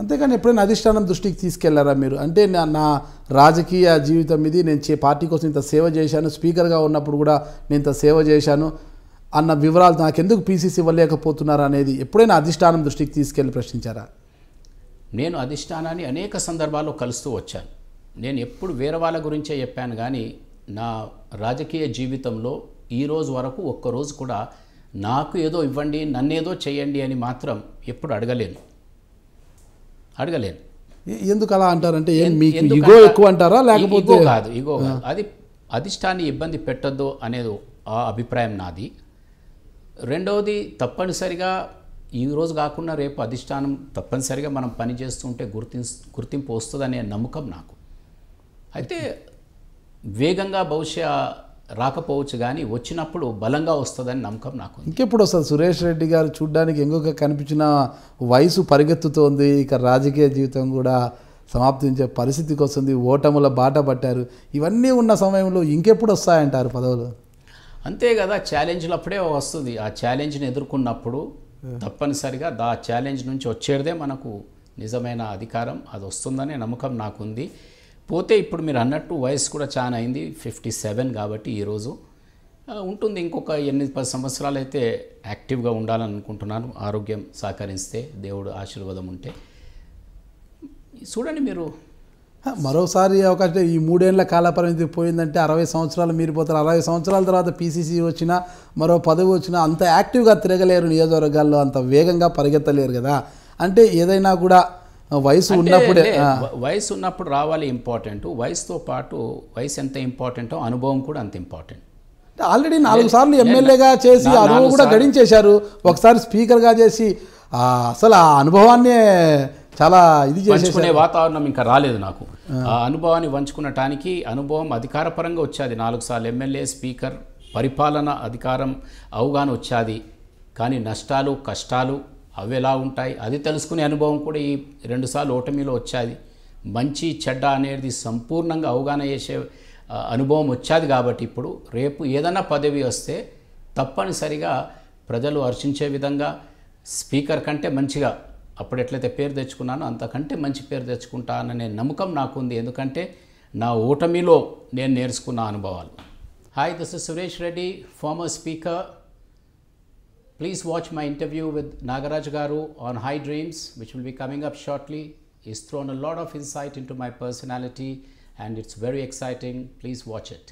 అంతేకాని ఎప్పుడైనా అధిష్టానం దృష్టికి తీసుకెళ్లారా మీరు? అంటే నా రాజకీయ జీవితం ఇది, నేను పార్టీ కోసం ఇంత సేవ చేశాను, స్పీకర్గా ఉన్నప్పుడు కూడా నేను ఇంత సేవ చేశాను అన్న వివరాలు నాకెందుకు పీసీసీ ఇవ్వలేకపోతున్నారు అనేది ఎప్పుడైనా అధిష్టానం దృష్టికి తీసుకెళ్ళి ప్రశ్నించారా? నేను అధిష్టానాన్ని అనేక సందర్భాల్లో కలుస్తూ వచ్చాను. నేను ఎప్పుడు వేరే వాళ్ళ గురించే చెప్పాను, కానీ నా రాజకీయ జీవితంలో ఈరోజు వరకు ఒక్కరోజు కూడా నాకు ఏదో ఇవ్వండి, నన్నేదో చేయండి అని మాత్రం ఎప్పుడు అడగలేను. ఎందుకు అలా అంటారంటే మీకు ఈగో ఎక్కువ అంటారా, లేకపోతే? ఈగో కాదు, అది అధిష్టాన్ని ఇబ్బంది పెట్టద్దు అనేది ఆ అభిప్రాయం నాది. రెండవది, తప్పనిసరిగా ఈరోజు కాకుండా రేపు అధిష్టానం తప్పనిసరిగా మనం పని చేస్తుంటే గుర్తింపు వస్తుందనే నమ్మకం నాకు. అయితే వేగంగా బహుశా రాకపోవచ్చు, కానీ వచ్చినప్పుడు బలంగా వస్తుందని నమ్మకం నాకు. ఇంకెప్పుడు వస్తుంది? సురేష్ రెడ్డి గారు చూడ్డానికి ఎంగుగా కనిపించిన వయసు పరిగెత్తుతోంది, ఇక రాజకీయ జీవితం కూడా సమాప్తించే పరిస్థితికి వస్తుంది, ఓటముల బాట పట్టారు. ఇవన్నీ ఉన్న సమయంలో ఇంకెప్పుడు వస్తాయంటారు పదవులు? అంతే కదా, ఛాలెంజ్లు అప్పుడే వస్తుంది. ఆ ఛాలెంజ్ని ఎదుర్కొన్నప్పుడు తప్పనిసరిగా ఆ ఛాలెంజ్ నుంచి వచ్చేదే మనకు నిజమైన అధికారం, అది వస్తుందనే నమ్మకం నాకుంది. పోతే ఇప్పుడు మీరు అన్నట్టు వయసు కూడా చాలా అయింది, 57 కాబట్టి ఈరోజు ఉంటుంది. ఇంకొక 8-10 సంవత్సరాలు అయితే యాక్టివ్గా ఉండాలని అనుకుంటున్నాను, ఆరోగ్యం సహకరిస్తే, దేవుడు ఆశీర్వాదం ఉంటే. చూడండి మీరు, మరోసారి అవకాశం. ఈ 3 ఏళ్ల కాల పరిమితి పోయిందంటే 60 సంవత్సరాలు మీరు పోతారు. 60 సంవత్సరాల తర్వాత పీసీసీ వచ్చినా, మరో పదవి వచ్చినా అంత యాక్టివ్గా తిరగలేరు, నియోజకవర్గాల్లో అంత వేగంగా పరిగెత్తలేరు కదా. అంటే ఏదైనా కూడా వయసు ఉన్నప్పుడు రావాలి ఇంపార్టెంట్. వయసుతో పాటు వయసు ఎంత ఇంపార్టెంటో అనుభవం కూడా అంత ఇంపార్టెంట్. ఆల్రెడీ 4 సార్లు ఎమ్మెల్యేగా చేసి అనుభవం కూడా గడించేశారు, ఒకసారి స్పీకర్గా చేసి అసలు ఆ అనుభవాన్నే చాలా ఇది పంచుకునే వాతావరణం ఇంకా రాలేదు నాకు. ఆ అనుభవాన్ని పంచుకునటానికి అనుభవం అధికారపరంగా వచ్చేది. 4 సార్లు ఎమ్మెల్యే, స్పీకర్, పరిపాలన అధికారం అవగాహన వచ్చేది. కానీ నష్టాలు కష్టాలు అవి ఎలా ఉంటాయి అది తెలుసుకునే అనుభవం కూడా ఈ 2 సార్లు ఓటమిలో వచ్చేది. మంచి చెడ్డ అనేది సంపూర్ణంగా అవగాహన చేసే అనుభవం వచ్చేది. కాబట్టి ఇప్పుడు రేపు ఏదైనా పదవి వస్తే తప్పనిసరిగా ప్రజలు హర్షించే విధంగా స్పీకర్ కంటే మంచిగా అప్పుడు ఎట్లయితే పేరు తెచ్చుకున్నానో అంతకంటే మంచి పేరు తెచ్చుకుంటాననే నమ్మకం నాకుంది. ఎందుకంటే నా ఓటమిలో నేను నేర్చుకున్న అనుభవాలు. Hi, this is Suresh Reddy, former speaker. Please watch my interview with Nagaraj Garu on High Dreams, which will be coming up shortly. He's thrown a lot of insight into my personality and it's very exciting. Please watch it.